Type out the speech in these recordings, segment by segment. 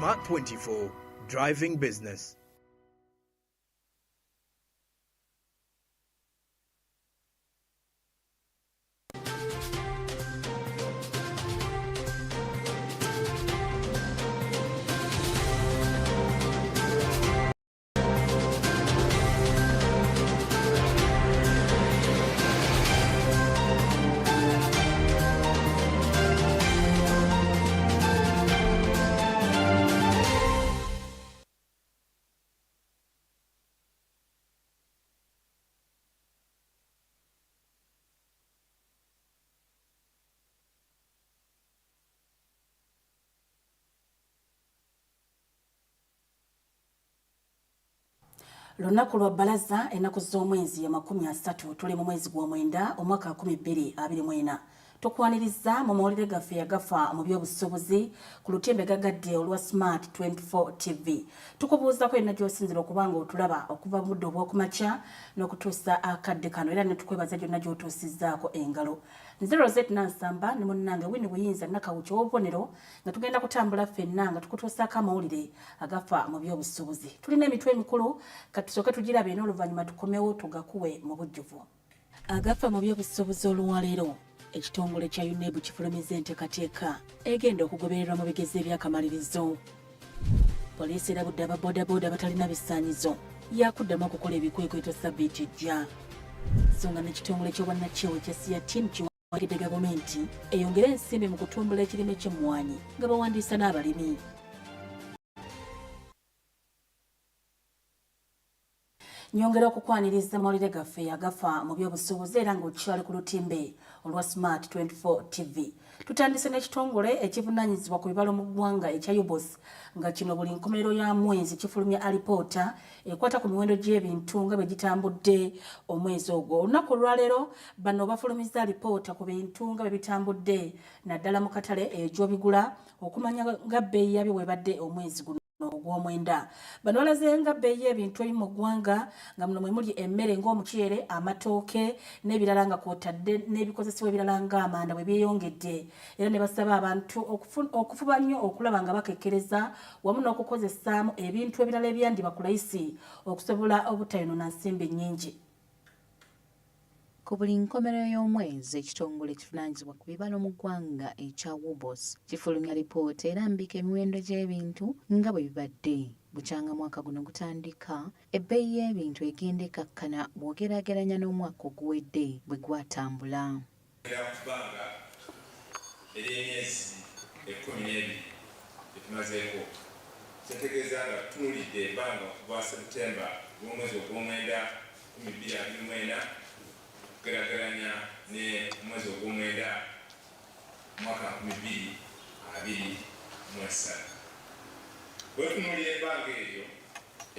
Smart 24, driving business. Lunaku lwa bbalaza ennaku z'omwezi ya 30 tuli mu mwezi gw'omwenda omwaka 2024. Tukwaniriza mu mawulire gaffe agafa mu by'obusuubuzi ku lutimbe gagadde olwa Smart 24 TV. Tukubuuzako yenna gy'osinzira okubanga otulaba okuva mu budde obw'okumakya n'okutuusa akadde kano era ne tukwebaza gyonna gy'otuusizzaako engalo. Nze Rosette Nansamba ne munnange Winnie Buyinza Nakawuki w'obubonero nga tugenda kutambula ffenna nga tukutuusaako amawulire agafa mu by'obusuubuzi. Tulina emitwe emikulu katusooke tugirabe n'oluvannyuma tukomewo tugakuwe mu bujjuvu. Agafa mu by'obusuubuzi olwaleero ekitongole kya UNEB kifulumizza enteekateeka egenda okugobererwa mu bigezo eby'akamalirizo. Poliisi erabudde ababoodaabooda batalina bisaanyizo yakuddamu okukola ebikwekweto ssabbiiti ejja. So nga n'ekitongole ky'obwannakyewa ekya Sept kiwagidde gavumenti eyongere ensimbi mu kutumbula ekirime ky'emmwanyi nga bawandiisa n'abalimi. Nyongera okukwaniriza amawulire gaffe agafa mu by'obusuubuzi era ng'okyali ku lutimbe olwa Smart 24 TV. Tutandise n'ekitongole ekivunaanyizibwa ku bibalo mu ggwanga ekya UBOS nga kino buli nkomerero ya mwezi kifulumya alipoota ekwata ku miwendo gy'ebintu nga bwe gitambudde omwezi ogwo. Olunaku olwaleero bano bafulumizza alipoota ku bintu nga bwe bitambudde naddala mu katale egy'obigula okumanya nga bbeeyi yabyo bw'ebadde omwezi guno ogw'omwenda. Bano balaze nga bbeeyi y'ebintu ebimu mu ggwanga nga muno mwe muli emmere ng'omuceere, amatooke n'ebirala nga kw'otadde n'ebikozesebwa ebirala ng'amanda bwe byeyongedde. Era ne basaba abantu okufuba nnyo okulaba nga bakekkereza wamu n'okukozesaamu ebintu ebirala ebyandiba ku layisi okusobola obutayonona nsimbi nnyingi. Ku buli nkomerero y'omwezi ekitongole ekivunaanyizibwa ku bibalo mu ggwanga ekya UBOS kifulumya alipoota erambika emiwendo gy'ebintu nga bwe bibadde. Bukyanga mwaka guno gutandika ebbeeyi y'ebintu egenda ekkakkana bw'ogeraageranya n'omwaka oguwedde bwe gwatambula. Kubanga ery'emyezi 12 etumazeeko kitegeeza nga tutunuulidde ebbanga okuva Septemba gw'omwezi ogw'omwenda 2024 okugeraageranya ne omwezi ogw'omwenda mwaka 2023. Bwe tutunuulira ebbanga eryo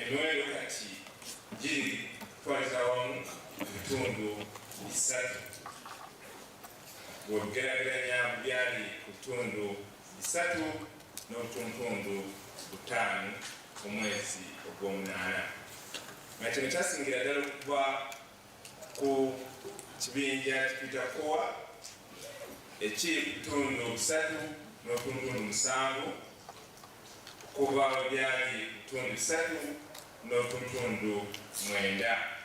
emiwendo kati giri kutwaliza awamu ebitundu 3. Bw'ogeraageranya byali ku bitundu 3 n'obutundu 5 omwezi ogw'omunaana. Nga kino kyasingira ddala okuva ku kibinja kipita kowa ekiri ku bitundu 3 n'obutundu 7 kuva byali ku bitundu 3 n'obutundu 9.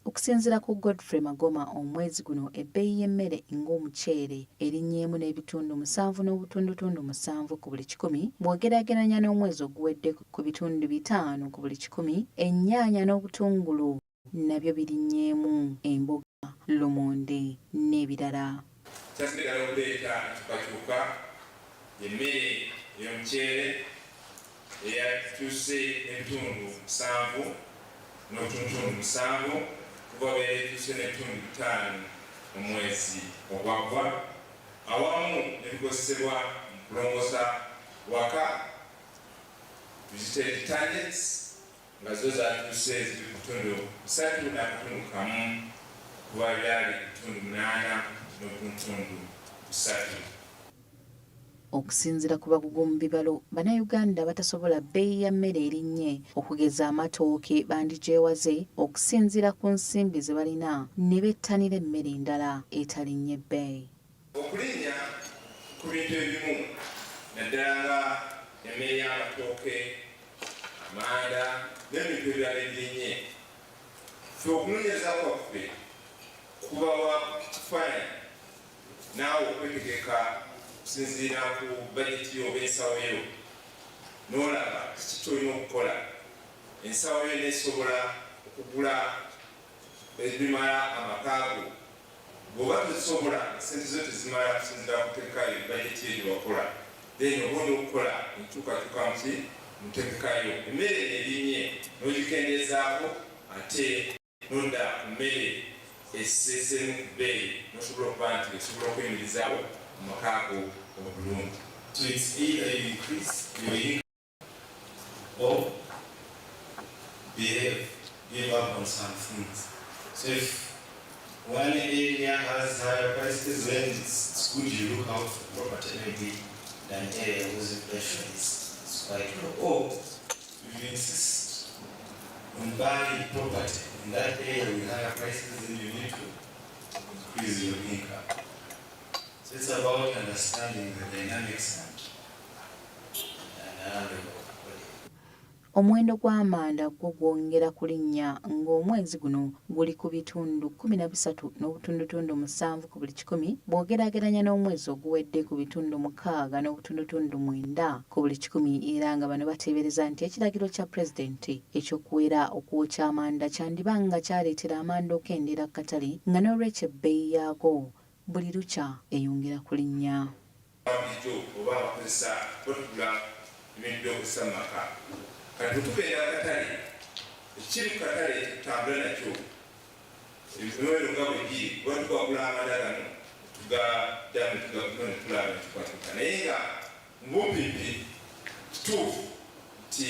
Okusinziira ku Godfrey Magoma omwezi guno ebbeeyi y'emmere ng'omuceere erinnyeemu n'ebitundu 7 n'obutundutundu 7 ku buli 100 bw'ogeraageranya n'omwezi oguwedde ku bitundu 5 ku buli 100. Ennyaanya n'obutungulu nabyo birinnyeemu, emboga, lumonde n'ebirala. Kyasigala okuleeta enkyukakyuka emmere ey'omuceere eyatuuse ebitundu 7 n'obutundutundu 7 kuba beetuuse n'ebitundu 5 omwezi ogwaggwa awamu n'ebikozesebwa mu kulongoosa waka vegetable tannets nga zo zaatuuse ziri ku bitundu 3 n'akatundu kamu kuba byali bitundu 8 n'obutundu 3. Okusinziira ku bakugu mu bibalo, Bannayuganda batasobola bbeeyi ya mmere erinnye okugeza amatooke bandigyewaze okusinziira ku nsimbi ze balina ne bettanira emmere endala etalinnye bbeeyi. Okulinnya ku bintu ebimu naddala nga emmere y'amatooke, amanda n'ebintu ebirala ebirinnye. Ffe okunoonyereza kwaffe kuba wa kufaananyi naawe okwetegeka okusinziira ku bajeti yo oba ensawo yo n'olaba kiki ky'olina okukola. Ensawo yo neesobola okugula ebimala amakaago. Bw'oba tozisobola sente zo tezimala kusinziira ku kutegekayo bajeti yo gye wakola, then obundi okukola enkyukakyuka mu ntegekayo. Emmere erinnye n'ogikendeezaako ate nodda ku mmere eseseemu ku bbeeyi n'osobola okuba nti osobola okuyimirizaawo mu makaago obulungi. So it's either you increase your income or give up on some things. So if one area has higher prices, then it's good you look out for property maybe than area whose inflation is quite low. Or if you insist on buying property in that area with higher prices, then you need to increase your income. So it's about understanding the dynamics and Omuwendo gw'amanda gwo gwongera kulinnya ng'omwezi guno guli ku bitundu 13.7 ku buli 100 bw'ogeraageranya n'omwezi oguwedde ku bitundu 6.9 ku buli 100 era nga bano bateebereza nti ekiragiro kya pulezidenti eky'okuwera okuwokya amanda kyandiba nga kyaleetera amanda okendera ku katale nga n'olwekyo ebbeeyi yaago buli lukya eyongera kulinnya. Oba abakozesa batugula ebintu by'okozesa mu maka. Kati tubeera akatale, ekiri ku katale tutambula nakyo. Ebifuniro nga bwe biri, kuba tukagula amanda gano tugajjamu tugagula ne tulaba ne tukwatuka. Naye nga mubumpipi kituufu nti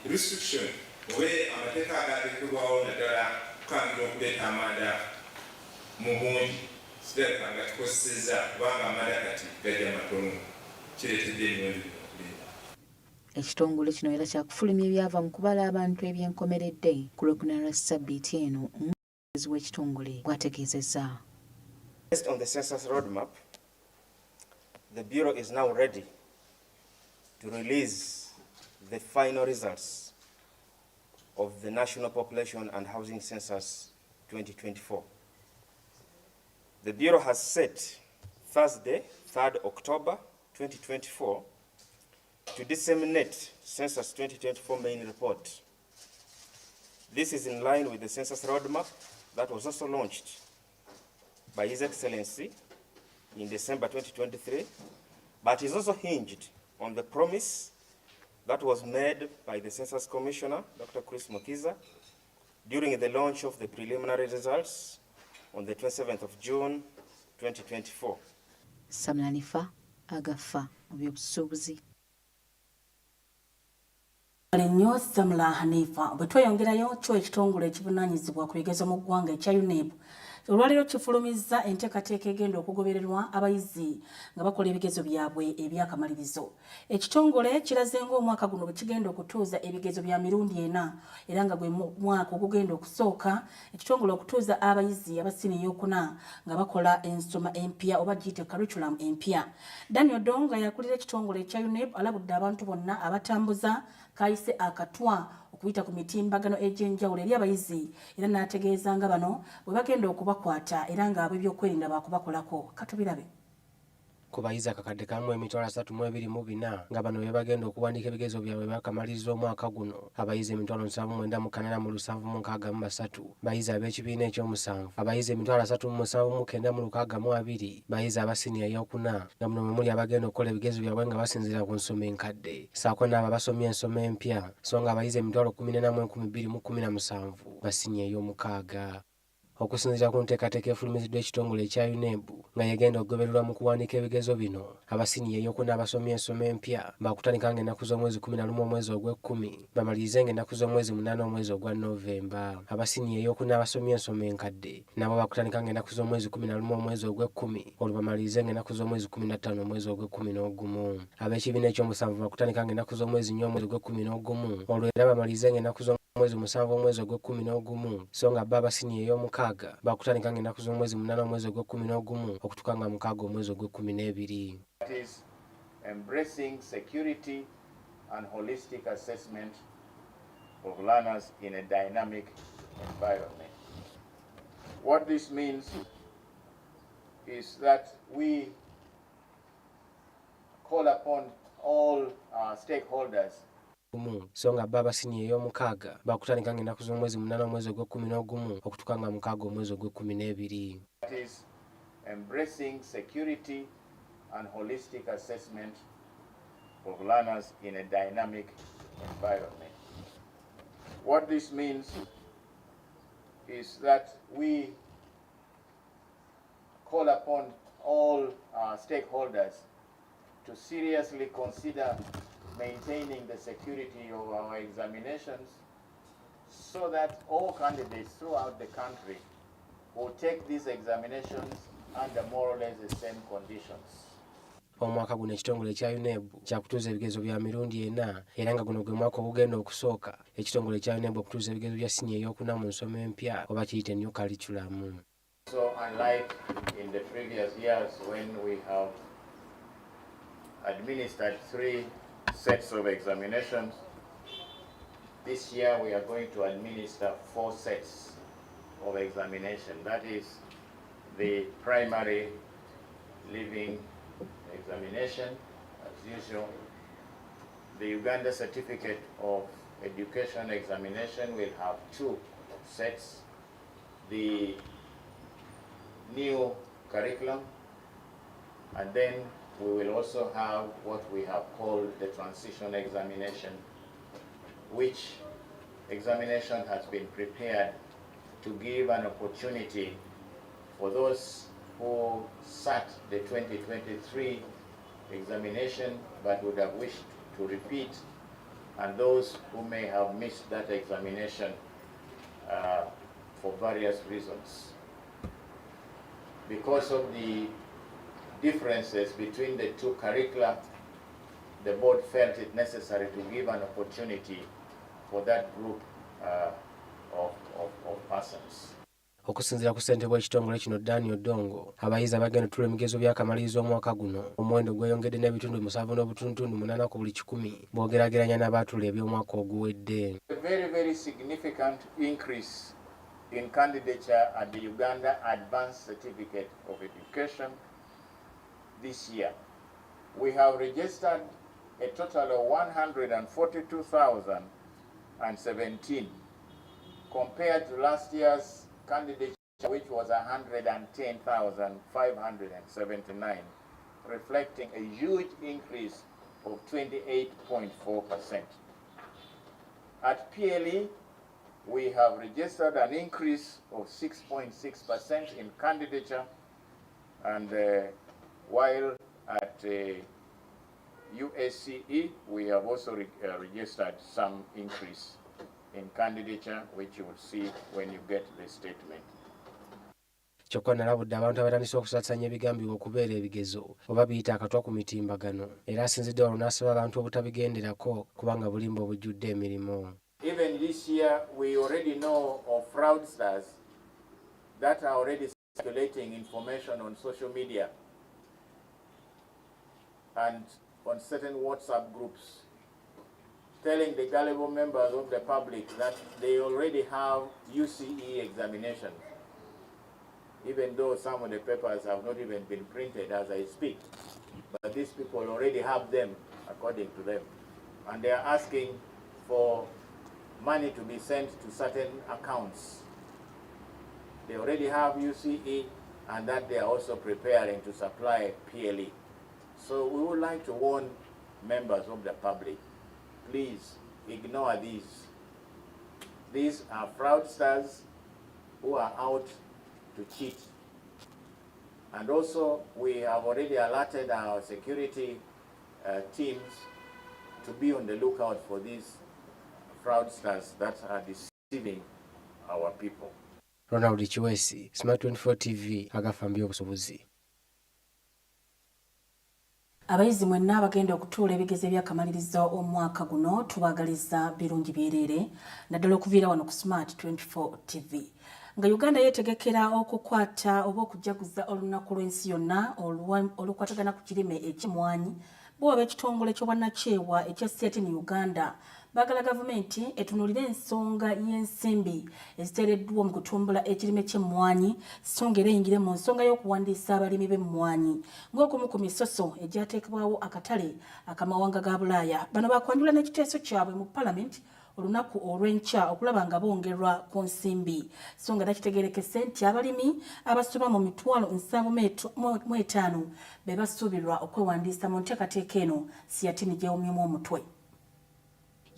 restriction oba amateeka agateekebwawo naddala kukangira okuleeta amanda mu bungi kirabika nga tukozesezza kubanga amanda kati gajja matono kireetedde emiwendo gino okuleeta. Ekitongole kino era kyakufulumya ebyava mu kubala abantu ebyenkomeredde ku Lwokuna lwa Ssabbiiti eno omwezi w'ekitongole bw'ategeezezza. Based on the census roadmap, the Bureau is now ready to release the final results of the National Population and Housing Census 2024. The Bureau has set Thursday, 3rd October 2024, to disseminate Census 2024 main report. This is in line with the census roadmap that was also launched by His Excellency in December 2023, but is also hinged on the promise that was made by the Census Commissioner, Dr. Chris Mukiza, during the launch of the preliminary results on the 27th of June 2024. Samlanifa, AGAFA, MUBYOBUSUBUZI. Nnyo Samla Hanifa bwe tweyongerayo kyo ekitongole ekivunaanyizibwa ku bigezo mu ggwanga ekya UNEP olwaleero kifulumizza enteekateeka egenda okugobererwa abayizi nga bakola ebigezo byabwe ebyakamalirizo. Ekitongole kiraze ng'omwaka guno bwe kigenda okutuuza ebigezo bya mirundi 4 era nga gwe mwaka ogugenda okusooka ekitongole okutuuza abayizi abasini ey'okuna nga bakola ensoma empya oba giyite curriculum empya. Daniel Donga yakulira ekitongole ekya UNEP alabudde abantu bonna abatambuza kayise akatwa okuyita ku mitimbagano egy'enjawulo eri abayizi era n'ategeeza nga bano bwe bagenda okubakwata era nga ab'ebyokwerinda baakubakolako. Katubirabe. Ku bayizi akakadde kamu 324 nga bano be bagenda okuwandiika ebigezo byabwe byakamaliriza omwaka guno. Abayizi 7,963, bayizi ab'ekibiina ekyomusanvu, abayizi 37,962, bayizi abasiniya ey'okuna nga muno mwe muli abagenda okukola ebigezo byabwe nga basinziira ku nsoma enkadde saako n'abo abasomye ensoma empya so nga abayizi 14,217 basiniya ey'omukaaga. Okusinziira ku nteekateeka efulumiziddwa ekitongole ekya UNEB nga yegenda okugobererwa mu kuwandiika ebigezo bino, abasiniya ey'okuna abasomye ensoma empya baakutandikanga ennaku z'omwezi 11 omwezi ogw'Ekkumi bamalirizenga ennaku z'omwezi 8 omwezi ogwa Novemba. Abasiniya ey'okuna abasomye ensoma enkadde nabo baakutandikanga ennaku z'omwezi 11 omwezi ogw'Ekkumi olwo bamalirizenga ennaku z'omwezi 15 omwezi ogw'Ekkumi. Ab'ekibiina ekyomusanvu baakutandikanga ennaku z'omwezi 4 omwezi ogw'Ekkumi olwo era bamalirizenga ennaku z'omwezi 7 omwezi ogw'Ekkumi so nga bo abasiniya ey'omukaaga bakutandikanga ennaku z'omwezi 8 omwezi ogw'Ekkumi okutuuka nga 6 omwezi ogw'Ekkumi. It is embracing security and holistic assessment of learners in a dynamic environment. What this means is that we call upon all stakeholders so nga baba siniya ey'omukaaga bakutandika ng'ennaku z'omwezi 8 omwezi ogw'Okutuuka nga 6 omwezi ogw'Okuminebiri. That is embracing security and holistic assessment of learners in a dynamic environment. What this means is that we call upon all stakeholders to seriously consider maintaining the security of our examinations so that all candidates throughout the country will take these examinations under more or less the same conditions. Omwaka guno ekitongole ekya UNEB kyakutuuza ebigezo bya mirundi 4 era nga guno gwe mwaka ogugenda okusooka ekitongole ekya UNEB okutuuza ebigezo bya siniya ey'okuna mu nsoma empya oba kiyite new curriculum. So unlike in the previous years when we have administered 3 sets of examinations, this year we are going to administer 4 sets of examination. That is the primary living examination, as usual. The Uganda Certificate of Education examination will have 2 sets. The new curriculum, and then we will also have what we have called the transition examination, which examination has been prepared to give an opportunity for those who sat the 2023 examination but would have wished to repeat, and those who may have missed that examination for various reasons. Because of the differences between the 2 curricula, the board felt it necessary to give an opportunity for that group of persons. Okusinziira ku ssentebe w'ekitongole kino Daniel Dongo, abayizi abagenda otuula emigezo by'akamalirizo omwaka guno omuwendo gweyongedde n'ebitundu 7.8 ku buli 100 bw'ogeraageranya n'abaatuula eby'omwaka oguwedde. A very significant increase in candidature at the Uganda Advanced Certificate of Education this year. We have registered a total of 142,017 compared to last year's candidature, which was 110,579, reflecting a huge increase of 28.4%. At PLE, we have registered an increase of 6.6% in candidature, and while at USCE, we have also registered some increase in candidature, which you will see when you get the statement. Kyokka nalabudde abantu abatandise okusaasanya ebigambibwa okubeera ebigezo oba biyita akatwa ku mitimbagano era asinzidde wano n'asaba abantu obutabigenderako kubanga bulimba obujjudde emirimu. Even this year, we already know of fraudsters that are already circulating information on social media and on certain WhatsApp groups, telling the gullible members of the public that they already have UCE examinations, even though some of the papers have not even been printed as I speak. But these people already have them, according to them. And they are asking for money to be sent to certain accounts. They already have UCE, and that they are also preparing to supply PLE. So we would like to warn members of the public, please ignore these. These are fraudsters who are out to cheat. And also, we have already alerted our security teams to be on the lookout for these fraudsters that are deceiving our people. Ronald Chiwesi, Smart 24 TV, AGAFA MUBYOBUSUBUZI. Abayizi mwenna abagenda okutuula ebigezo by'akamalirizo omwaka guno tubagaliza birungi byereere naddala okuviira wano ku Smart 24 TV. Nga Uganda yeetegekera okukwata oba okujaguza olunaku lw'ensi yonna olukwatagana ku kirime ekimwanyi bo ab'ekitongole ky'obwannakyewa ekya Sept mu Uganda baagala gavumenti etunuulire ensonga y'ensimbi eziteereddwa mu kutumbula ekirime ky'emmwanyi so nga era eyingire mu nsonga y'okuwandiisa abalimi b'emmwanyi ng'okumu ku misoso egyateekebwawo akatale akamawanga ga Bulaaya. Bano bakwanjula n'ekiteeso kyabwe mu Paalamenti olunaku olw'enkya okulaba nga bongerwa ku nsimbi so nga nakitegeerekese nti abalimi abasoba mu 7,500 be basuubirwa okwewandiisa mu nteekateeka eno Sept gyewumyemu omutwe.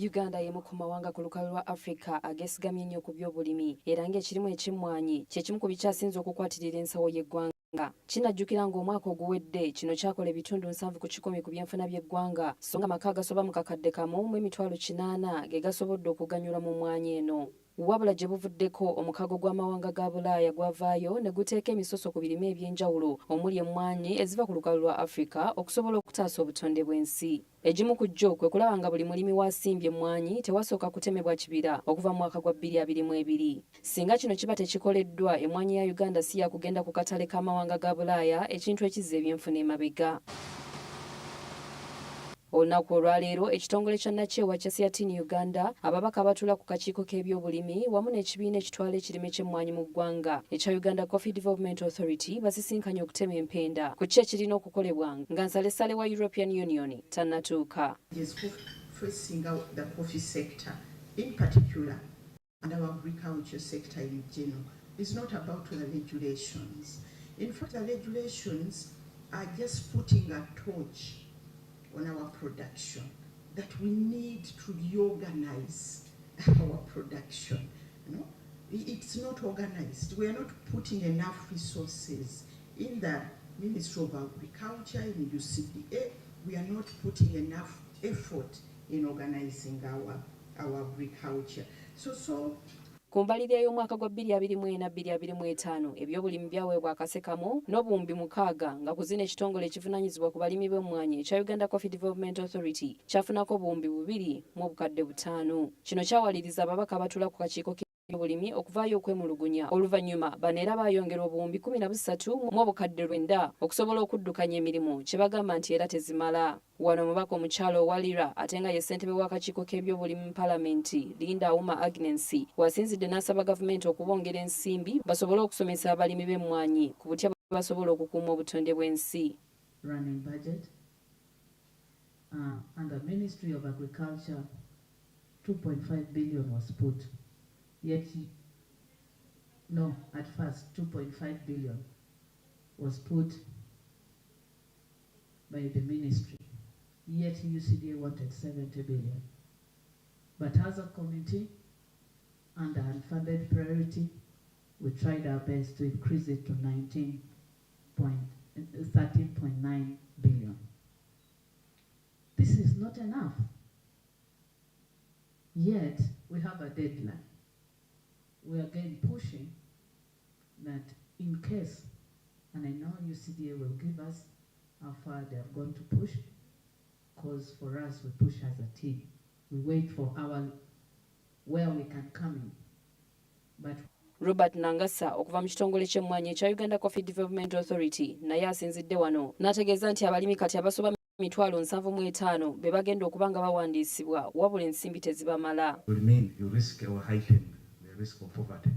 Uganda y'emu ku mawanga ku lukalu lwa Africa ageesigamye ennyo ku by'obulimi era ng'ekirimu eky'emmwanyi kye kimu ku bikyasinze okukwatirira ensawo y'eggwanga. Kinajjukira ng'omwaka oguwedde kino kyakola ebitundu 7 ku 10 ku byenfuna by'eggwanga so nga amaka agasoba mu kakadde kamu mu emitwalo 800 ge gasobodde okuganyula mu mmwanyi eno. Wabula gye buvuddeko omukago gw'amawanga ga Bulaaya gwavaayo ne guteeka emisoso ku birime eby'enjawulo omuli emmwanyi eziva ku lukalu lwa Africa okusobola okutaasa obutonde bw'ensi. Egimu ku jjo kwe kulaba nga buli mulimi wasimbye emmwanyi tewasooka kutemebwa kibira okuva mu mwaka gwa 2022. Singa kino kiba tekikoleddwa, emmwanyi ya Uganda si yakugenda ku katale k'amawanga ga Bulaaya, ekintu ekizza ebyenfuna emabega. Olunaku olwaleero ekitongole kya nnakyewa kya Sept Uganda ababaka abatula ku kakiiko k'ebyobulimi wamu n'ekibiina ekitwala ekirime ky'emmwanyi mu ggwanga ekya Uganda Coffee Development Authority basisinkanye okutema empenda ku ki ekirina okukolebwa nga nsalessale wa European Union tannatuuka. Facing out the coffee sector in particular and our agriculture sector in general is not about the regulations. In fact, the regulations are just putting a torch on our production, that we need to reorganize our production. You know, it's not organized. We are not putting enough resources in the Ministry of Agriculture, in UCDA. We are not putting enough effort in organizing our agriculture. So Ku mbalirira y'omwaka gwa 2024-2025 ebyobulimi byaweebwa akasekamu n'obuwumbi 6 nga ku zino ekitongole ekivunaanyizibwa ku balimi b'emmwanyi ekya Uganda Coffee Development Authority kyafunako obuwumbi 2.5. Kino kyawaliriza ababaka abatula ku kakiiko k'ebyobulimi okuvaayo okwemulugunya oluvannyuma bano era baayongera obuwumbi 13.9 okusobola okuddukanya emirimu kye bagamba nti era tezimala. Wano omubaka omukyalo Walira ate nga ye ssentebe w'akakiiko k'ebyobulimi mu Paalamenti Linda Auma Agnes wasinzidde n'asaba gavumenti okubongera ensimbi basobole okusomesa abalimi b'emmwanyi ku butya basobola okukuuma obutonde bw'ensi. Running budget and the Ministry of Agriculture 2.5 billion was put, yet no, at first 2.5 billion was put by the ministry. Yet UCDA wanted 70 billion. But as a committee, under unfunded priority, we tried our best to increase it to 13.9 billion. This is not enough. Yet, we have a deadline. We are again pushing that in case, and I know UCDA will give us how far they are going to push, because for us, we push as a team. We wait for where we can come in. But Robert Nangasa okuva mu kitongole ky'emmwanyi ekya Uganda Coffee Development Authority naye asinzidde wano n'ategeeza nti abalimi kati abasoba 75,000 be bagenda okuba nga bawandiisibwa wabula ensimbi tezibamala. Will mean you risk or heighten the risk of poverty.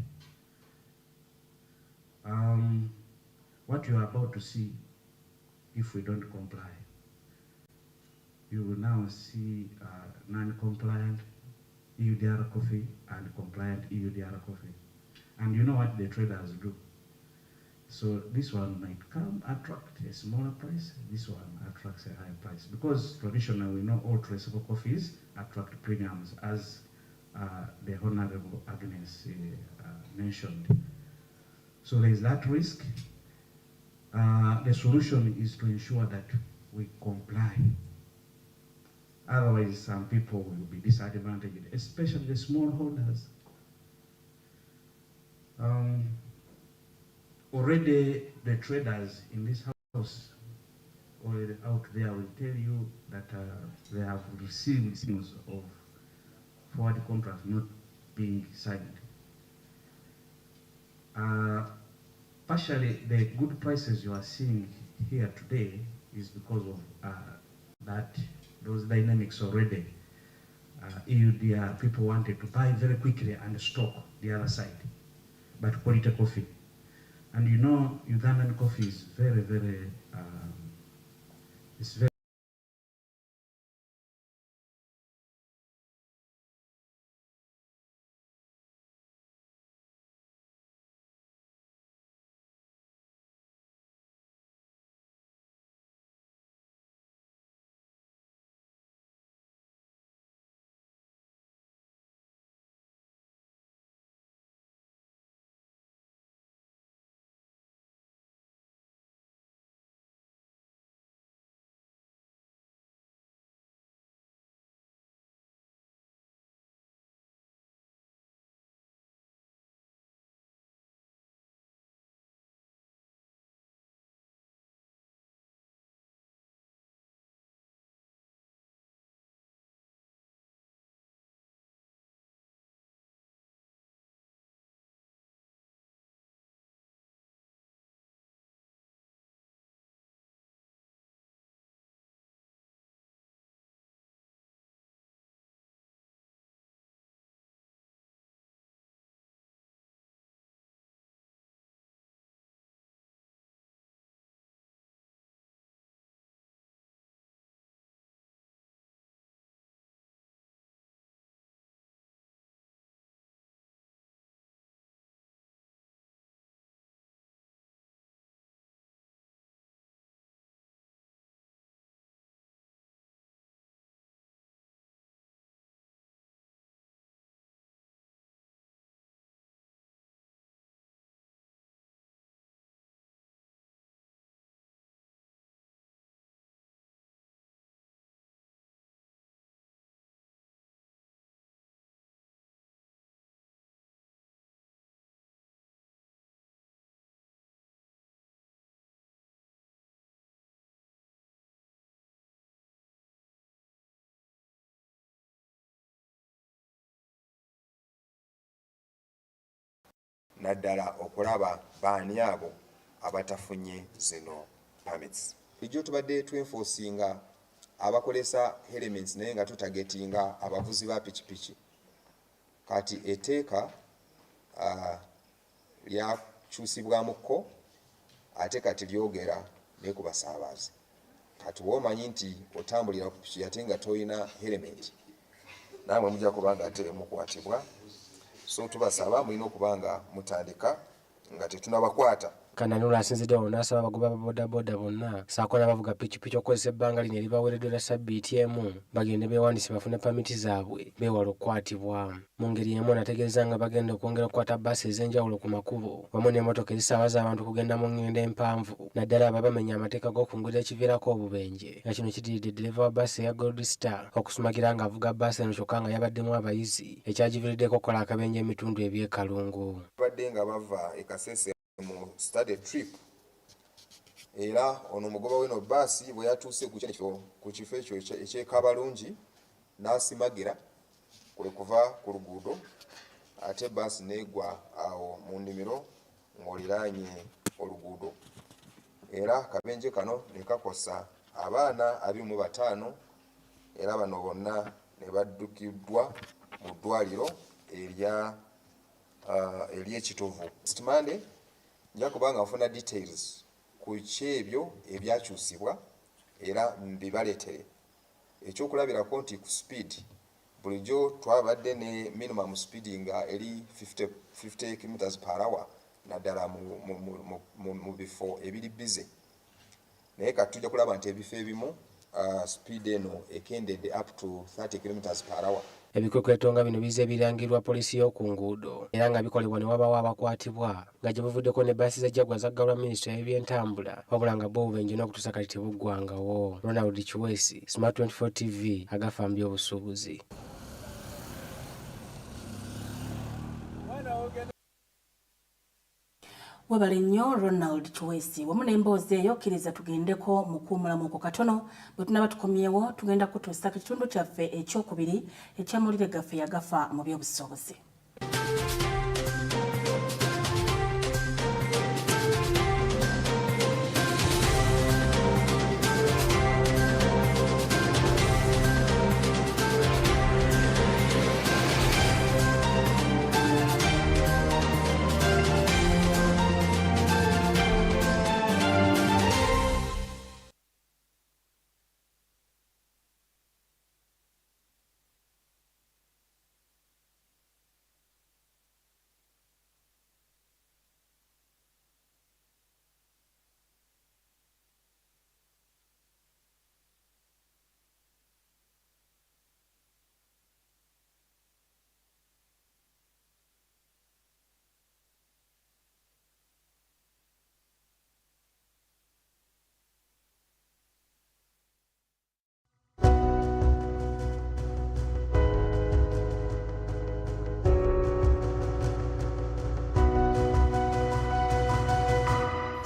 What you are about to see, if we don't comply, you will now see non-compliant EUDR coffee and compliant EUDR coffee. And you know what the traders do. So this one might come attract a smaller price, this one attracts a higher price. Because traditionally we know all traceable coffees attract premiums, as the Honorable Agnes mentioned. So there is that risk. The solution is to ensure that we comply. Otherwise, some people will be disadvantaged, especially the smallholders. Already the traders in this house or out there will tell you that they have received signals of forward contracts not being signed. Partially, the good prices you are seeing here today is because of that those dynamics already. EUDR, people wanted to buy very quickly and stock the other side, but quality coffee. And you know, Ugandan coffee is very, it's very naddala okulaba baani abo abatafunye zino permits. Ijjo tubadde twenforcinga abakolesa elements naye nga tutagetinga abavuzi ba pikipiki. Kati eteeka lyakyusibwamuko ate kati lyogera ne ku basaabaze. Kati w'omanyi nti otambulira ku piki ate nga toyina element, naamwe mujja kubanga ate mukwatibwa. So tubasaba mulina okubanga mutandika nga tetunabakwata. Kananula asinzidde wano n'asaba abagoba ba bodaboda bonna ssaako n'abavuga pikipiki okukozesa ebbanga lino eribaweereddwa ssabbiiti emu bagende beewandiise bafune pamiti zaabwe beewala okukwatibwa. Mu ngeri emu anategeeza nga bagenda okwongera okukwata bbaasi ez'enjawulo ku makubo wamu n'emmotoka ezisaabaza abantu kugenda mu ngendo empanvu naddala aba bamenya amateeka g'okungulira ekiviirako obubenje nga kino kidiridde ddereeva wa bbaasi eya Gold Star okusumagira ng'avuga bbaasi eno kyokka nga yabaddemu abayizi ekyagiviiriddeko okukola akabenje emitundu eby'ekalungu. Badde nga bava e Kasese mu study trip era ono omugoba w'eno bbaasi bwe yatuuse ku kifo ekyo eky'ekabalungi n'asimagira kwe kuva ku luguudo ate bbaasi n'egwa awo mu nnimiro ng'oliraanye oluguudo era akabenje kano ne kakosa abaana 25 era bano bonna ne baddukiddwa mu ddwaliro ery'ekitovu. Monday nja kubanga nfuna details ku kyebyo ebyakyusibwa era mbibaleetere. Ekyokulabirako nti ku speed bulijjo twabadde ne minimum speed nga eri 50 km/h naddala mu bifo ebiri bize, naye kati tujja kulaba nti ebifo ebimu speed eno ekendedde up to 30 km/h. Ebikwekweto nga bino bize ebirangirwa poliisi y'oku nguudo era nga bikolebwa ne wabaawo abakwatibwa nga gye buvuddeko ne bbaasi za Jaguar zaggalwa minisitule y'ebyentambula wabula nga bo obubenje n'okutuusa kati tebuggwangawo. Ronald Kiwesi, Smart 24 TV, AGAFA MUBYOBUSUBUZI. Webale nnyo Ronald Kiwesi wamu n'emboozi eyo kkiriza tugendeko mu kuwummulamu katono bwe tunaba tukomyewo tugenda kutuusa ku kitundu kyaffe ekyokubiri eky'amawulire gaffe yagafa mu by'obusuubuzi.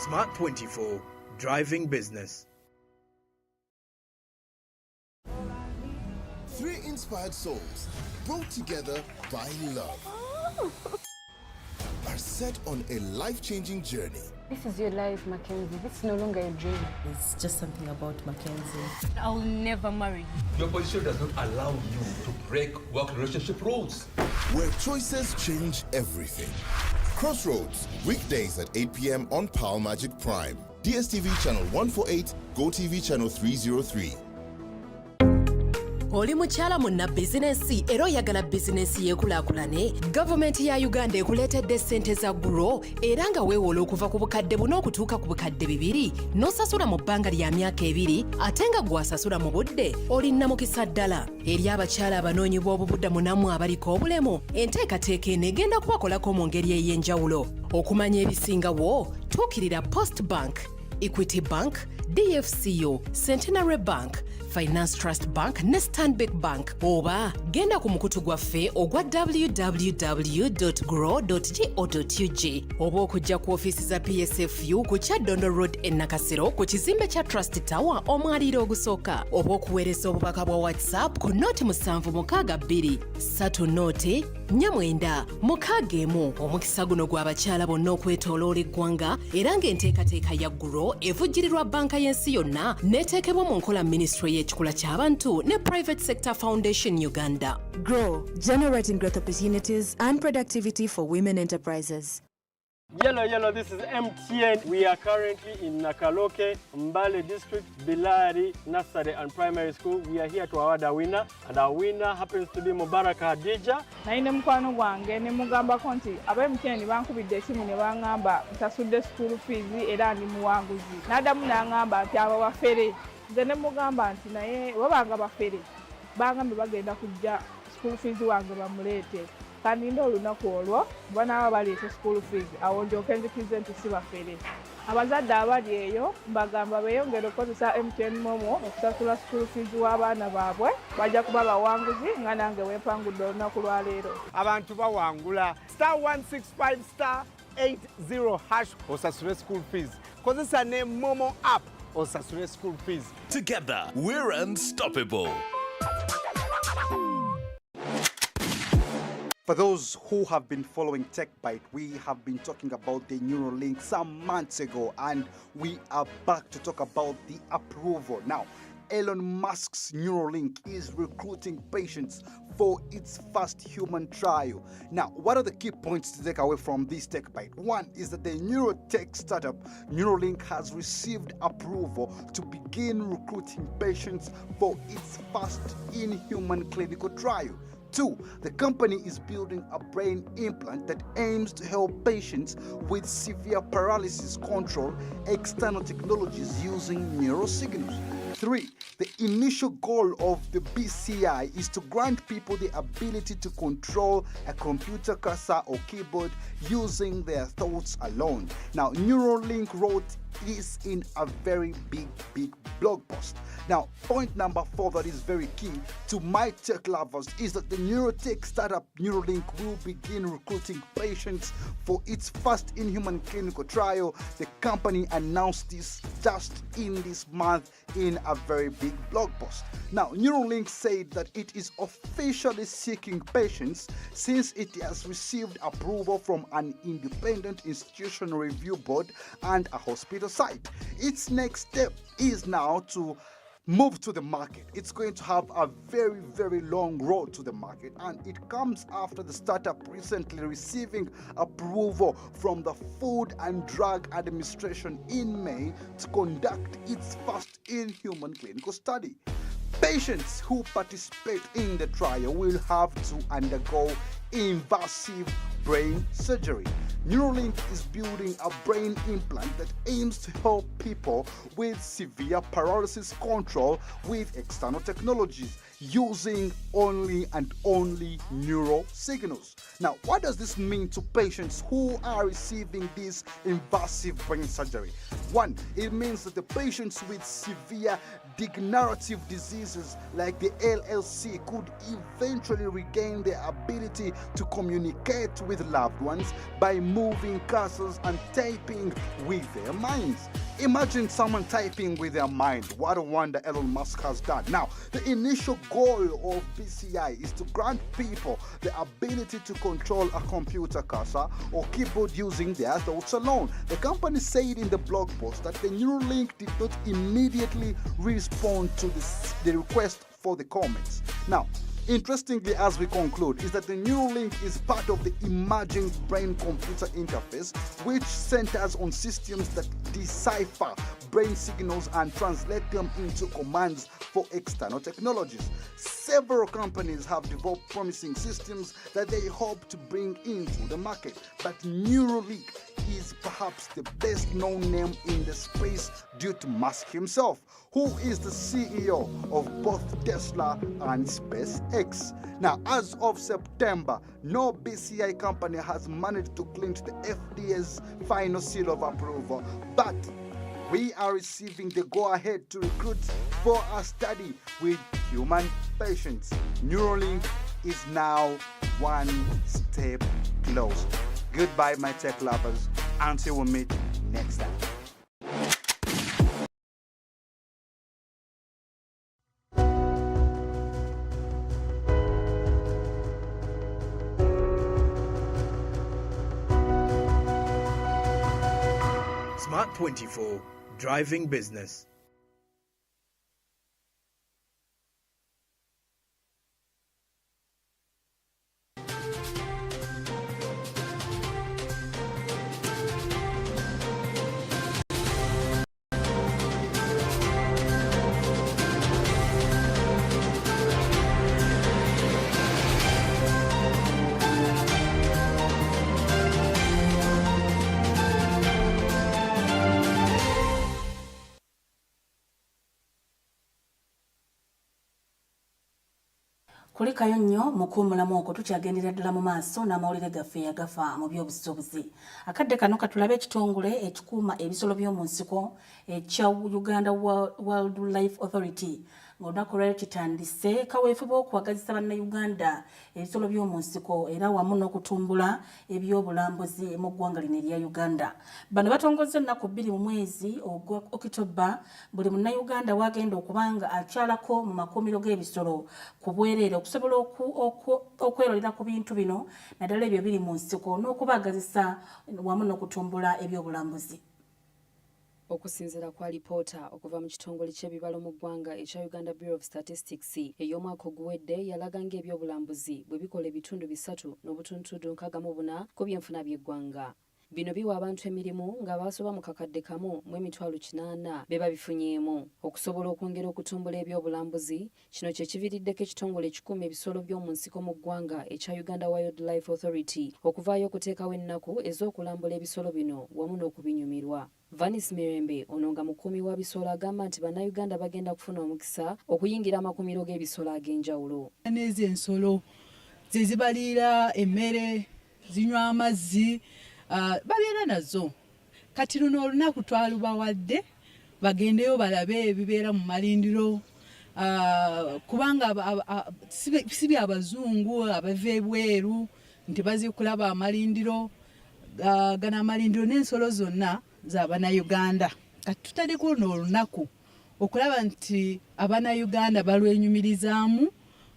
Smart 24, driving business. 3 inspired souls brought together by love are set on a life-changing journey. This is your life, Mackenzie. This is no longer a dream. It's just something about Mackenzie. I'll never marry you. Your position does not allow you to break work relationship rules. Where choices change everything. Crossroads, weekdays at 8 p.m. on Pal Magic Prime. DSTV channel 148, GoTV channel 303. Oli mukyala munna bizinesi era oyagala bizinesi yeekulakulane. Gavumenti ya Uganda ekuleetedde ssente za GROW era nga weewola okuva ku bukadde buna okutuuka ku bukadde 2 n'osasula mu bbanga lya myaka 2 ate nga gw'asasula mu budde olinna mukisa ddala. Eri abakyala abanoonyi b'obubuddamu nammwe abaliko obulemu enteekateeka eno egenda kubakolako mu ngeri ey'enjawulo. Okumanya ebisingawo tuukirira Post Bank, Equity Bank, DFCO, Centenary Bank, Finance Trust Bank ne Stanbic Bank oba genda ku mukutu gwaffe ogwa www.grow.go.ug oba okujja ku ofiisi za PSFU ku Kyaddondo Road e Nakasero ku kizimbe kya Trust Tower omwaliiro ogusooka oba okuweereza obubaka bwa WhatsApp ku nooti 7623 3 nooti 4961. Omukisa guno gw'abakyala bonna okwetooloola eggwanga era ng'enteekateeka ya GROW evujjirirwa banka y'ensi yonna n'eteekebwa mu nkola minisitule y'ekikula ky'abantu ne Private Sector Foundation Uganda. GROW, generating growth opportunities and productivity for women enterprises. Yellow, this is MTN. We are currently in Nakaloke, Mbale District, Bilari, Nursery and Primary School. We are here to award a winner, and our winner happens to be Mubaraka Hadija. Naine mukwano gwange ne mugamba konti aba MTN bankubidde esimu ne bangamba ntasudde school fees era ndi muwanguzi. Nadamu nangamba nti aba bafere. Nze ne mugamba nti naye wabanga bafere bangambe bagenda kujja school fees wange bamuleete. Kandi ndo olunaku olwo banaaba baleeta school fees awo ndyoke nzikirize nti si bafere. Abazadde abali eyo mbagamba beeyongere okukozesa MTN Momo okusasula school fees w'abaana baabwe bajja kuba bawanguzi nga nange weempangudde olunaku lwa leero. Abantu bawangula *165*80# osasule school fees. Kozesa ne Momo app osasule school fees. Together, we're unstoppable. For those who have been following TechBite, we have been talking about the Neuralink some months ago, and we are back to talk about the approval. Now, Elon Musk's Neuralink is recruiting patients for its first human trial. Now, what are the key points to take away from this TechBite? One is that the neurotech startup Neuralink has received approval to begin recruiting patients for its first in-human clinical trial. 2, the company is building a brain implant that aims to help patients with severe paralysis control external technologies using neurosignals. 3, the initial goal of the BCI is to grant people the ability to control a computer cursor or keyboard using their thoughts alone. Now, Neuralink wrote this in a very big blog post. Now, point number 4 that is very key to my tech lovers is that the neurotech startup Neuralink will begin recruiting patients for its first in-human clinical trial. The company announced this just in this month in a very big blog post. Now, Neuralink said that it is officially seeking patients since it has received approval from an independent institution review board and a hospital site. Its next step is now to move to the market. It's going to have a very long road to the market, and it comes after the startup recently receiving approval from the Food and Drug Administration in May to conduct its first in-human clinical study. Patients who participate in the trial will have to undergo invasive brain surgery. Neuralink is building a brain implant that aims to help people with severe paralysis control with external technologies using only neural signals. Now, what does this mean to patients who are receiving this invasive brain surgery? One, it means that the patients with severe degenerative diseases like the LLC could eventually regain their ability to communicate with loved ones by moving cursors and typing with their minds. Imagine someone typing with their mind. What a wonder Elon Musk has done. Now, the initial goal of BCI is to grant people the ability to control a computer cursor or keyboard using their thoughts alone. The company said in the blog post that the Neuralink did not immediately respond to the request for the comments. Now, interestingly, as we conclude, is that the Neuralink is part of the emerging brain-computer interface, which centers on systems that decipher brain signals and translate them into commands for external technologies. Several companies have developed promising systems that they hope to bring into the market, but Neuralink is perhaps the best known name in the space due to Musk himself, who is the CEO of both Tesla and SpaceX. Now, as of September, no BCI company has managed to clinch the FDA's final seal of approval, but we are receiving the go-ahead to recruit for a study with human patients. Neuralink is now one step closer. Goodbye, my tech lovers. Until we meet next time. Smart 24, driving business. Kulikayo nnyo mukuumulamu okwo tukyagendera ddala mu maaso n'amawulire gaffe agafa mu by'obusuubuzi. Akadde kano katulabe ekitongole ekikuuma ebisolo by'omu nsiko ekya Uganda Wildlife Authority ng'olunaku lwali kitandise kaweefube okuwagazisa bannayuganda ebisolo by'omu nsiko era wamu n'okutumbula ebyobulambuzi mu ggwanga lino erya Uganda. Bano batongoza ennaku 2 mu mwezi ogwa Okitoba buli munnayuganda wagenda okubanga akyalako mu makuumiro g'ebisolo ku bwereere okusobola okwerolera ku bintu bino naddala ebyo biri mu nsiko n'okubagazisa wamu n'okutumbula ebyobulambuzi. Okusinziira kwa lipoota okuva mu kitongole ky'ebibalo mu ggwanga ekya Uganda Bureau of Statistics ey'omwaka oguwedde yalaga ng'ebyobulambuzi bwe bikola ebitundu 3.64 ku byenfuna by'eggwanga. Bino biwa abantu emirimu ng'abasoba mu kakadde kamu mu emitwalo 80 be babifunyeemu. Okusobola okwongera okutumbula ebyobulambuzi, kino kye kiviiriddeko ekitongole ekikuuma ebisolo by'omu nsiko mu ggwanga ekya Uganda Wildlife Authority okuvaayo okuteekawo ennaku ez'okulambula ebisolo bino wamu n'okubinyumirwa. Vanis Mirembe ono nga mukuumi wa bisolo agamba nti bannayuganda bagenda kufuna omukisa okuyingira amakuumiro g'ebisolo ag'enjawulo. N'ezo ensolo ze zibaliira emmere, zinywa amazzi, babeera nazo. Kati luno olunaku twalubawadde bagendeyo balabe ebibeera mu malindiro kubanga si byabazungu abava ebweru nti bazikulaba amalindiro gano amalindiro n'ensolo zonna z'Abannayuganda. Kati tutandika luno olunaku okulaba nti Abannayuganda balwenyumirizaamu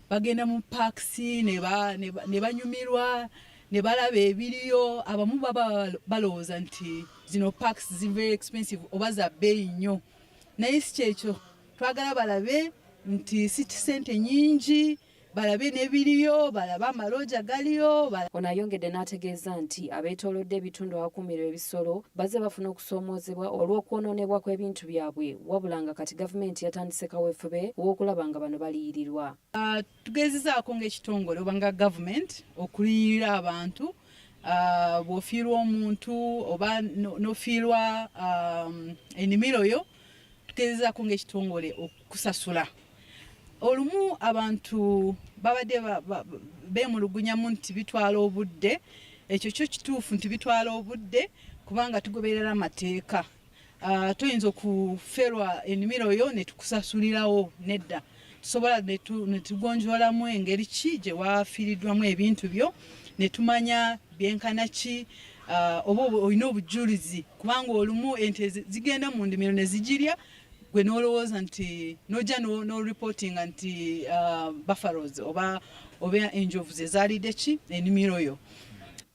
bagenda mu paakisi ne banyumirwa ne balaba ebiriyo. Abamu baba balowooza nti zino parks zi very expensive oba za bbeeyi nnyo, naye si kyekyo. Twagala balabe nti si ssente nnyingi, balabe n'ebiriyo, balabe amalooja galiyo. Ono ayongedde n'ategeeza nti abeetoolodde ebitundu abakuumirwa ebisolo bazze bafuna okusoomoozebwa olw'okwonoonebwa kw'ebintu byabwe, wabula nga kati gavumenti yatandise kaweefube w'okulaba nga bano baliyirirwa. Tugezezaako ng'ekitongole oba nga gavumenti okuliyirira abantu bw'ofiirwa omuntu oba n'ofiirwa ennimiro yo, tugezezaako ng'ekitongole okusasula. Olumu abantu babadde beemulugunyamu nti bitwala obudde. Ekyo kyo kituufu nti bitwala obudde kubanga tugoberera amateeka. toyinza okuferwa ennimiro yo ne tukusasulirawo nedda. Tusobola ne tugonjoolamu engeri ki gye waafiiriddwamu ebintu byo ne tumanya byenkana ki oba olina obujulizi kubanga olumu ente zigenda mu ndimiro ne zigirya gwe n'olowooza nti n'ojja n'oripootinga nti buffaloes oba enjovu ze zaalidde ki ennimiro yo.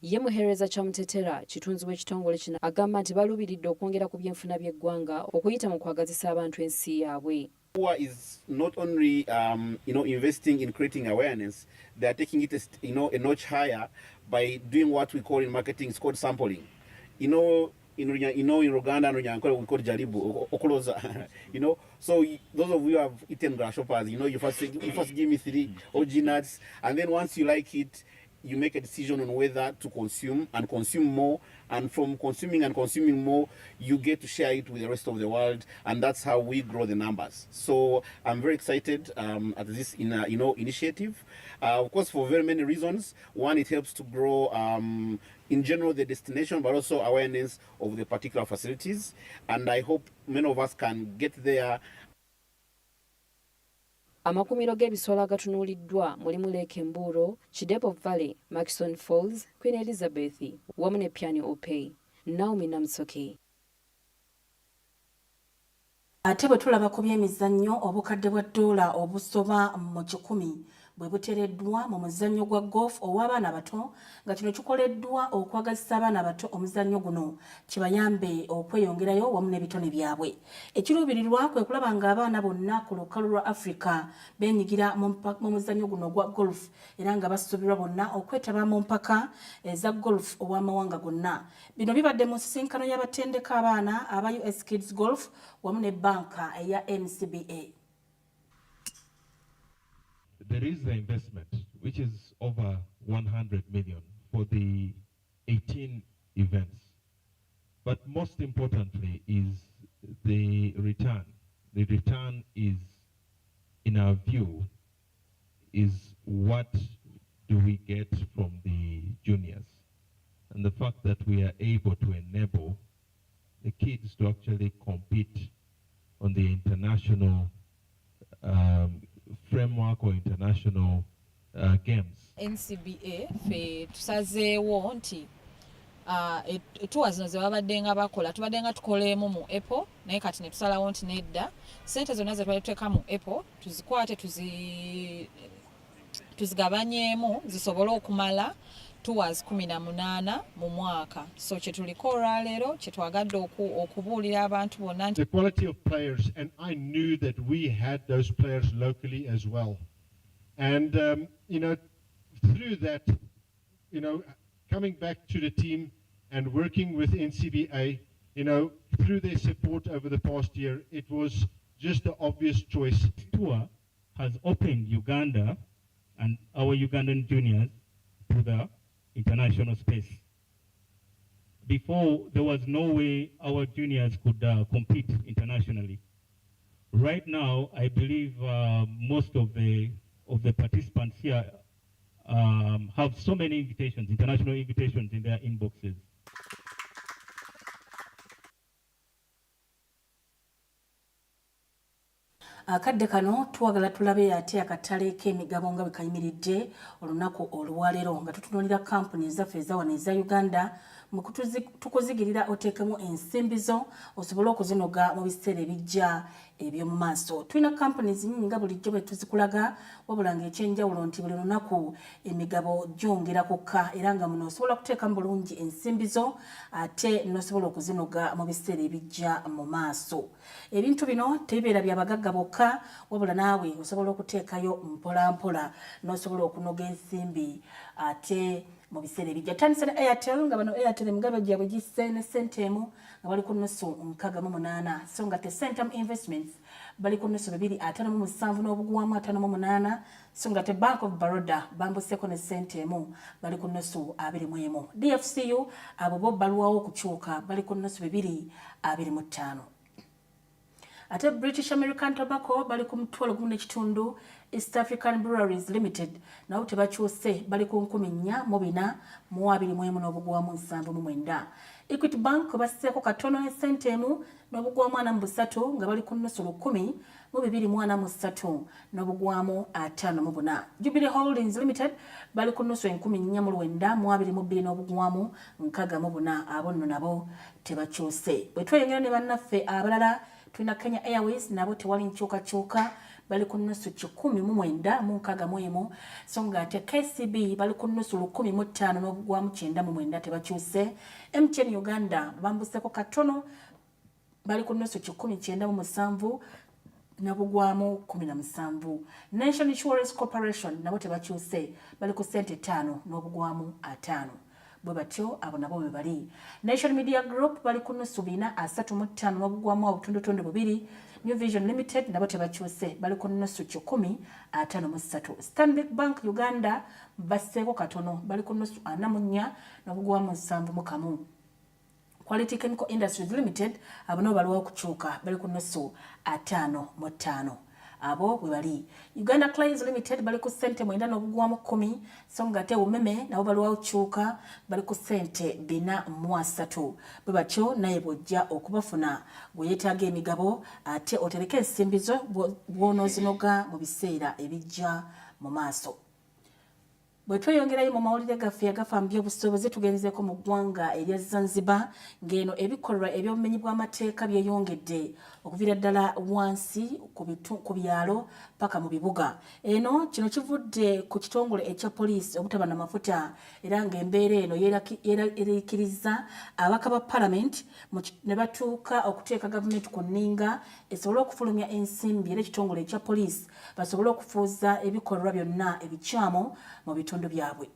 Ye muheereza Kyamutetera kitunzi w'ekitongole kino agamba nti baluubiridde okwongera ku byenfuna by'eggwanga okuyita mu kwagazisa abantu ensi yaabwe. MUA is not only investing in creating awareness, they are taking it a notch higher by doing what we call in marketing, it's called sampling. In Uganda and we call jaribu okoloza. So those of you who have eaten grasshoppers, you first give me 3 OG nuts, and then once you like it, you make a decision on whether to consume and consume more, and from consuming and consuming more, you get to share it with the rest of the world, and that's how we grow the numbers. So I'm very excited at this initiative, of course, for very many reasons. One, it helps to grow in general the destination, but also awareness of the particular facilities, and I hope many of us can get there. Amakumiro g'ebisolo agatunuuliddwa mulimu Lake Mburo, Kidepo Valley, Maxon Falls, Queen Elizabeth, wamu ne Piani Opey. Naomi Namsoke. Ate bwe tulaba ku by'emizannyo obukadde bwa $1 obusoba mu 100 bwe buteereddwa mu muzannyo gwa golf ow'abaana bato nga kino kikoleddwa okwagazisa abaana bato omuzannyo guno kibayambe okweyongerayo wamu n'ebitone byabwe. Ekiruubirirwa kwe kulaba ng'abaana bonna ku lukalu lwa Africa beenyigira mu muzannyo guno gwa golf era nga basuubirwa bonna okwetaba mu mpaka eza golf ow'amawanga gonna. Bino bibadde mu nsisinkano y'abatendeka abaana aba US Kids Golf wamu ne banka eya NCBA. There is the investment, which is over 100 million for the 18 events. But most importantly is the return. The return is, in our view, is what do we get from the juniors? And the fact that we are able to enable the kids to actually compete on the international framework or international games. NCBA fe tusazeewo nti etuwa zino ze babadde nga bakola tubadde nga tukoleemu mu Apple naye kati ne tusalawo nti nedda ssente zonna ze twaliteeka mu Apple tuzikwate tuzigabanyeemu zisobole okumala tours 18 mu mwaka. So kye tuliko olwaleero kye twagadde okubuulira abantu bonna. The quality of players, and I knew that we had those players locally as well. And, through that, coming back to the team and working with NCBA, through their support over the past year, it was just the obvious choice. Tour has opened Uganda and our Ugandan juniors to the international space. Before, there was no way our juniors could compete internationally. Right now, I believe most of the participants here have so many invitations, international invitations in their inboxes. Akadde kano twagala tulabe ate akatale k'emigabo nga bwe kayimiridde olunaku olwaleero nga tutunuulira kampuni ezaffe ezawano eza Uganda mu tukuzigirira oteekemu ensimbi zo osobole okuzinoga mu biseera ebijja eby'omu maaso. Tulina kampuni nnyingi nga bulijjo bwe tuzikulaga wabula ng'ekyenjawulo nti buli lunaku emigabo gyongera kukka era nga muno osobola kuteekamu bulungi ensimbi zo ate n'osobola okuzinoga mu biseera ebijja mu maaso. Ebintu bino tebibeera bya bagagga bokka wabula naawe osobola okuteekayo mpolampola n'osobola okunoga ensimbi ate mu biseera ebijja. Tandisa ne Airtel nga bano Airtel emigabe gyabwe gisse ne Centemu nga bali ku nnusu 68 so nga te Centum Investments bali ku nnusu 257 n'obuguwamu 58 so nga te Bank of Baroda bambuseko ne Centemu bali ku nnusu 21. DFCU abo bo baluwawo okukyuka bali ku nnusu 225. Ate British American Tobacco bali ku mutwalo gumu n'ekitundu. East African Breweries Limited nabo tebakyuse bali ku 4,421 n'obuguwamu 79. Equity Bank basseeko katono ne ssente emu n'obugwamu 43 nga bali ku nnusu 10 mu 243 n'obugwamu 54. Jubilee Holdings Limited bali ku nnusu 14,900 mu 22 n'obugwamu 64. Abo nno nabo tebakyuse. Bwe tweyongera ne bannaffe abalala tulina Kenya Airways nabo tewali nkyukakyuka bali ku nnusu 19 mu 61 so nga ate KCB bali ku nnusu 15 n'obugwamu 99 tebakyuse. MTN Uganda bambuseko katono bali ku nnusu 19 n'obugwamu 17. National Insurance Corporation nabo tebakyuse bali ku ssente 5 n'obugwamu 5. Bwe batyo abo nabo bwe bali. National Media Group bali ku nnusu 435 n'obugwamu obutundutundu 2. New Vision Limited nabo tebakyuse bali ku nnusu 53. Stanbic Bank Uganda basseeko katono bali ku nnusu 44 n'obugwamu 71. Quality Chemical Industries Limited abo nabo baliwo okukyuka bali ku nnusu 55. Abo bwe bali. Uganda Clays Limited bali ku ssente 9 n'obugwamu 10 so nga ate Umeme nabo baliwo okukyuka bali ku ssente 43. Bwe batyo naye bw'ojja okubafuna gwe yeetaaga emigabo ate otereke ensimbizo bw'onoozinoga mu biseera ebijja mu maaso. Bwe tweyongerayo mu mawulire gaffe agafa mu by'obusuubuzi tugenzeeko mu ggwanga erya Zanzibar ng'eno ebikolwa eby'obumenyi bw'amateeka byeyongedde okuviira ddala wansi ku byalo paka mu bibuga. Eno kino kivudde ku kitongole ekya poliisi obutaba na mafuta era ng'embeera eno yeeraliikiriza abaka ba palamenti ne batuuka okuteeka gavumenti ku nninga esobole okufulumya ensimbi era ekitongole ekya poliisi basobole okufuuza ebikolwa byonna ebikyamu mu bitundu byabwe.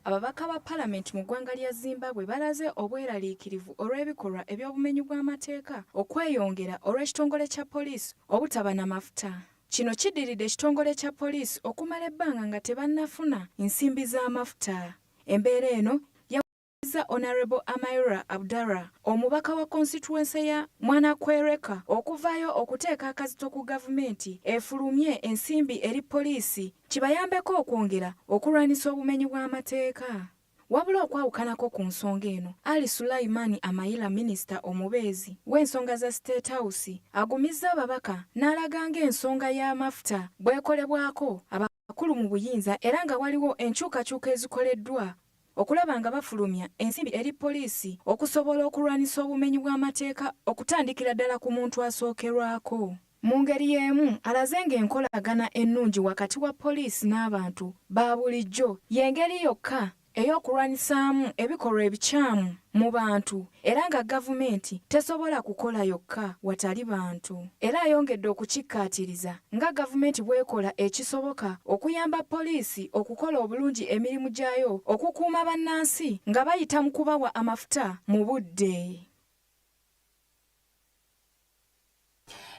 Ababaka ba palamenti mu ggwanga lya Zimbabwe balaze obweraliikirivu olw'ebikolwa eby'obumenyi bw'amateeka okweyongera olw'ekitongole kya poliisi obutaba na mafuta. Kino kiddiridde ekitongole kya poliisi okumala ebbanga nga tebannafuna nsimbi z'amafuta. Embeera eno yawalirizza Honorable Amaira Abdallah, omubaka wa constituency ya Mwanakwereka, okuvaayo okuteeka akazito ku gavumenti efulumye ensimbi eri poliisi kibayambeko okwongera okulwanisa obumenyi bw'amateeka. Wabula okwawukanako ku nsonga eno, Ali Sulaimani Amayila minisita omubeezi w'ensonga za State House agumizza ababaka n'alaga ng'ensonga y'amafuta bwekolebwako abakulu mu buyinza era nga waliwo enkyukakyuka ezikoleddwa okulaba nga bafulumya ensimbi eri poliisi okusobola okulwanisa obumenyi bw'amateeka okutandikira ddala ku muntu asookerwako. Mu ngeri y'emu alaze ng'enkolagana ennungi wakati wa poliisi n'abantu ba bulijjo y'engeri yokka ey'okulwanisaamu ebikolwa ebikyamu mu bantu era nga gavumenti tesobola kukola yokka watali bantu. Era ayongedde okukikkaatiriza nga gavumenti bw'ekola ekisoboka okuyamba poliisi okukola obulungi emirimu gyayo okukuuma bannansi nga bayita mu kubawa amafuta mu budde.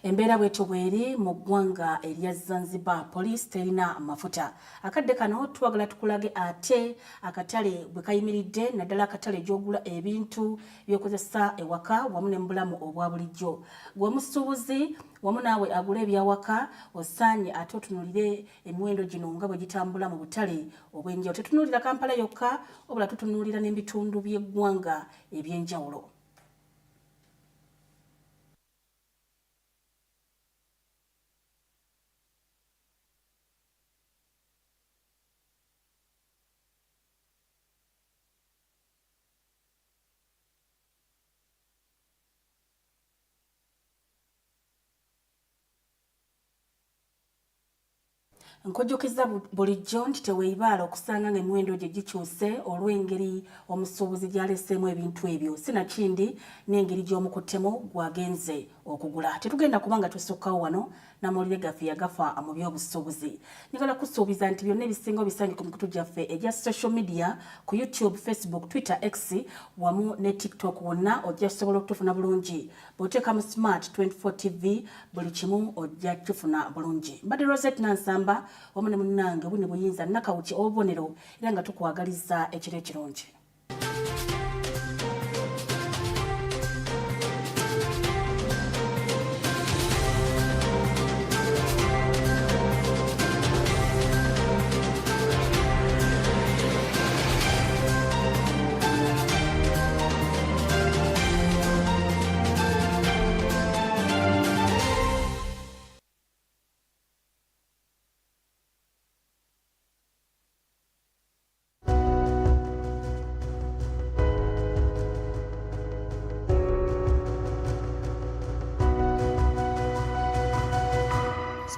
Embeera bwetyo bweri mu ggwanga erya Zanzibar poliisi terina mafuta. Akadde kano twagala tukulage ate akatale bwe kayimiridde naddala akatale gy'ogula ebintu by'okozesa ewaka wamu ne mu bulamu obwa bulijjo. Gwe musuubuzi wamu naawe agula ebyawaka osaanye ate otunuulire emiwendo gino nga bwe gitambula mu butale obw'enjawulo. Tetunuulira Kampala yokka wabula tutunuulira n'ebitundu by'eggwanga eby'enjawulo. Nkojjukiza bulijjo nti teweeyibaala okusanga ng'emiwendo gye gikyuse olw'engeri omusuubuzi gy'aleseemu ebintu ebyo sinakindi n'engeri gy'omukuttemu gwagenze okugula. Tetugenda kubanga tusukkawo wano n'amawulire gaffe yagafa mu by'obusuubuzi. Njagala kusuubiza nti byonna ebisinga obisange ku mikutu gyaffe egya social media ku YouTube, Facebook, Twitter, X wamu ne TikTok wonna ojja kusobola okutufuna bulungi. Bw'oteekamu Smart 24 TV buli kimu ojja kifuna bulungi. Mbadde Rosette Nansamba wamu ne munnange Buni Buyinza Nakawuki obubonero era nga tukwagaliza ekiro ekirungi.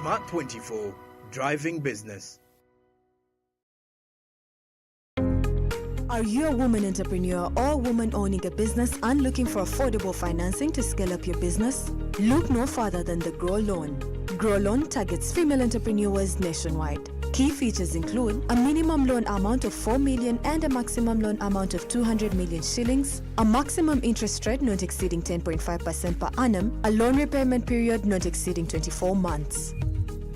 Smart 24, driving business. Are you a woman entrepreneur or a woman owning a business and looking for affordable financing to scale up your business? Look no further than the Grow Loan. Grow Loan targets female entrepreneurs nationwide. Key features include a minimum loan amount of 4 million and a maximum loan amount of 200 million shillings, a maximum interest rate not exceeding 10.5% per annum, a loan repayment period not exceeding 24 months.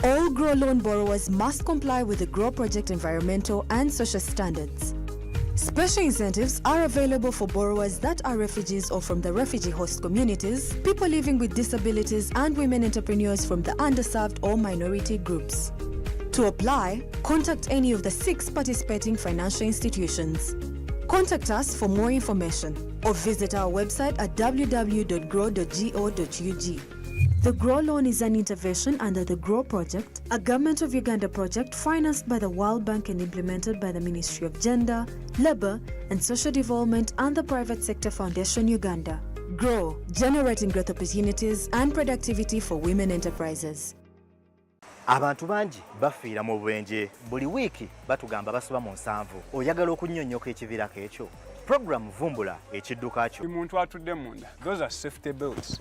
All Grow Loan borrowers must comply with the Grow Project environmental and social standards. Special incentives are available for borrowers that are refugees or from the refugee host communities, people living with disabilities, and women entrepreneurs from the underserved or minority groups. To apply, contact any of the 6 participating financial institutions. Contact us for more information or visit our website at www.grow.go.ug. The Grow Loan is an intervention under the Grow Project, a Government of Uganda project financed by the World Bank and implemented by the Ministry of Gender, Labour and Social Development and the Private Sector Foundation Uganda. Grow, generating growth opportunities and productivity for women enterprises. Abantu bangi bafiira mu bubenje buli wiiki batugamba basoba mu 7 oyagala okunnyonnyoka ekiviirako ekyo program vumbula ekidduka kyo omuntu atudde munda those are safety belts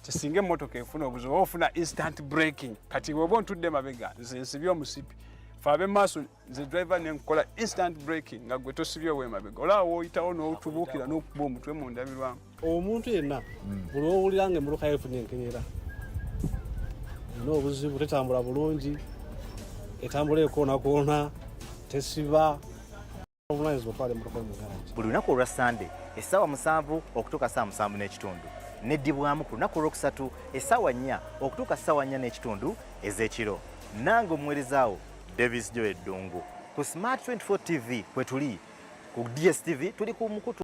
kisinga emmotoka efuna obuzibu ofuna instant braking kati bw'oba ontudde mabega nze nsibye omusipi fe ab'emaaso nze driver nenkola instant braking nga gwe tosibye w'emabega olaba w'oyitawo n'otubuukira n'okuba omutwe mu ndabirwamu omuntu yenna buli owulira nga emmotoka yeefunye enkenyera n'obuzibu tetambula bulungi etambula ekoona tesiba obuvunanyizibwa twala emmotoka mu garagi buli lunaku olwa Sunday essaawa 7 okutuuka ssaawa 7:30 neddibwamu ku lunaku olwokusatu essaawa 4 okutuuka ssaawa 4:30 ez'ekiro nange omuweerezaawo Davis Joe Eddungu ku Smart 24 TV kwe tuli ku DSTV tuli ku mukutu